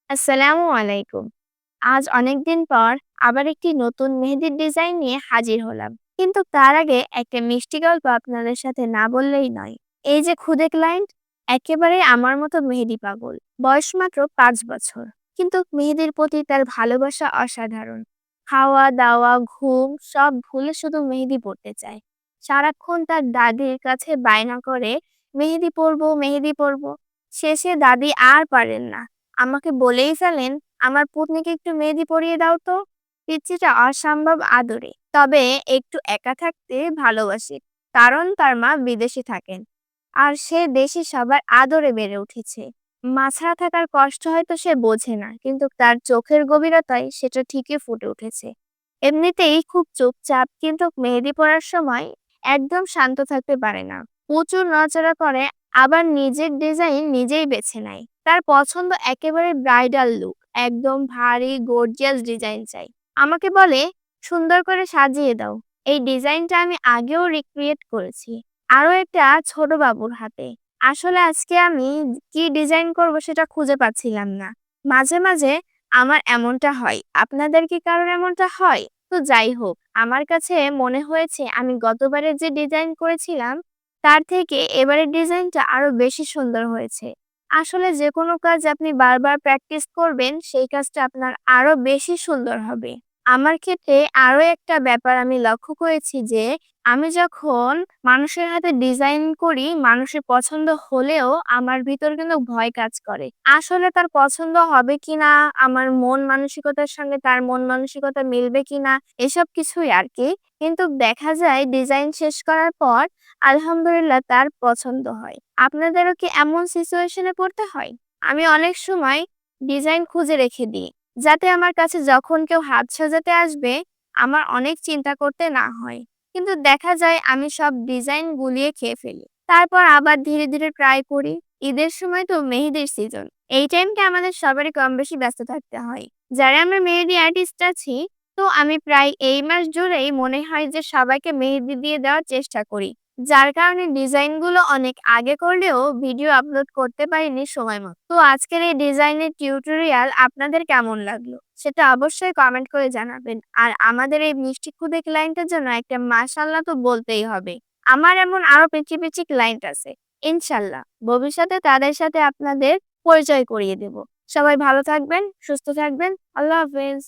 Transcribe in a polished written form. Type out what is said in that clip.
আসসালামু আলাইকুম। আজ অনেকদিন পর আবার একটি নতুন মেহেদির ডিজাইন নিয়ে হাজির হলাম। কিন্তু তার আগে একটা মিষ্টি গল্প আপনাদের সাথে না বললেই নয়। এই যে খুদে ক্লায়েন্ট, একেবারে আমার মতো মেহেদি পাগল। বয়স মাত্র 5 বছর। কিন্তু মেহেদির প্রতি তার ভালোবাসা অসাধারণ। খাওয়া দাওয়া ঘুম সব ভুলে শুধু মেহেদি পড়তে চায়। সারাক্ষণ তার দাদির কাছে বায়না করে মেহেদি পরবো মেহেদি পরবো। শেষে দাদি আর পারেন না, আমাকে বলেই ফেলেন, আমার পুতনিকে একটু মেহেদি পরিয়ে দাও তো। পিচ্চিটা অসম্ভব আদরে, তবে একটু একা থাকতে ভালোবাসে, কারণ তার মা বিদেশে থাকেন আর সে দেশে সবার আদরে বেড়ে উঠেছে। মা ছাড়া থাকার কষ্ট হয়তো সে বোঝে না, কিন্তু তার চোখের গভীরতায় সেটা ঠিকই ফুটে উঠেছে। এমনিতেই খুব চুপচাপ, কিন্তু মেহেদি পরার সময় একদম শান্ত থাকতে পারে না। প্রচুর নড়াচড়া করে, আবার নিজের ডিজাইন নিজেই বেছে নেয়। তার পছন্দ একেবারে ব্রাইডাল লুক, একদম ভারী গর্জিয়াস ডিজাইন চাই। আমাকে বলে, সুন্দর করে সাজিয়ে দাও। এই ডিজাইনটা আমি আগেও রিক্রিয়েট করেছি, আরো একটা ছোট বাবুর হাতে। আসলে আজকে আমি কি ডিজাইন করব সেটা খুঁজে পাচ্ছিলাম না। মাঝে মাঝে আমার এমনটা হয়, আপনাদের কি কারোর এমনটা হয়? তো যাই হোক, আমার কাছে মনে হয়েছে আমি গতবারে যে ডিজাইন করেছিলাম তার থেকে এবারের ডিজাইনটা আরো বেশি সুন্দর হয়েছে। আসলে যেকোনো কাজ আপনি বারবার প্র্যাকটিস করবেন, সেই কাজটা আপনার আরো বেশি সুন্দর হবে। আমার ক্ষেত্রে আরো একটা ব্যাপার আমি লক্ষ্য করেছি যে, আমি যখন মানুষের হাতে ডিজাইন করি, মানুষের পছন্দ হলেও আমার ভিতর কিন্তু ভয় কাজ করে। আসলে তার পছন্দ হবে কিনা, আমার মন মানসিকতার সঙ্গে তার মন মানসিকতা মিলবে কিনা, এসব কিছুই আরকি। কিন্তু দেখা যায় ডিজাইন শেষ করার পর আলহামদুলিল্লাহ তার পছন্দ হয়। আপনাদেরও কি এমন সিচুয়েশনে পড়তে হয়? আমি অনেক সময় ডিজাইন খুঁজে রেখে দিই, যাতে আমার কাছে যখন কেউ হাত সাজাতে আসবে, আমার অনেক চিন্তা করতে না হয়। কিন্তু দেখা যায় আমি সব ডিজাইন গুলিয়ে খেয়ে ফেলি। তারপর আবার ধীরে ধীরে ট্রাই করি। ঈদের সময় তো মেহেদির সিজন। এই টাইমটা আমাদের সবারই কম বেশি ব্যস্ত থাকতে হয়। যারা আমরা মেহেদি আর্টিস্ট আছি, তো আমি প্রায় এই মাস জুড়েই মনে হয় যে সবাইকে মেহেদি দিয়ে দেওয়ার চেষ্টা করি। যার কারণে ডিজাইনগুলো অনেক আগে করলেও ভিডিও আপলোড করতে পারিনি সময় মতো। তো আজকের এই ডিজাইনের টিউটোরিয়াল আপনাদের কেমন লাগলো সেটা অবশ্যই কমেন্ট করে জানাবেন। আর আমাদের এই মিষ্টি খুদে ক্লায়েন্টের জন্য একটা মাশাআল্লাহ তো বলতেই হবে। আমার এমন আরো পিচি পিচি ক্লায়েন্ট আছে। ইনশাল্লাহ ভবিষ্যতে তাদের সাথে আপনাদের পরিচয় করিয়ে দেব। সবাই ভালো থাকবেন, সুস্থ থাকবেন। আল্লাহ হাফেজ।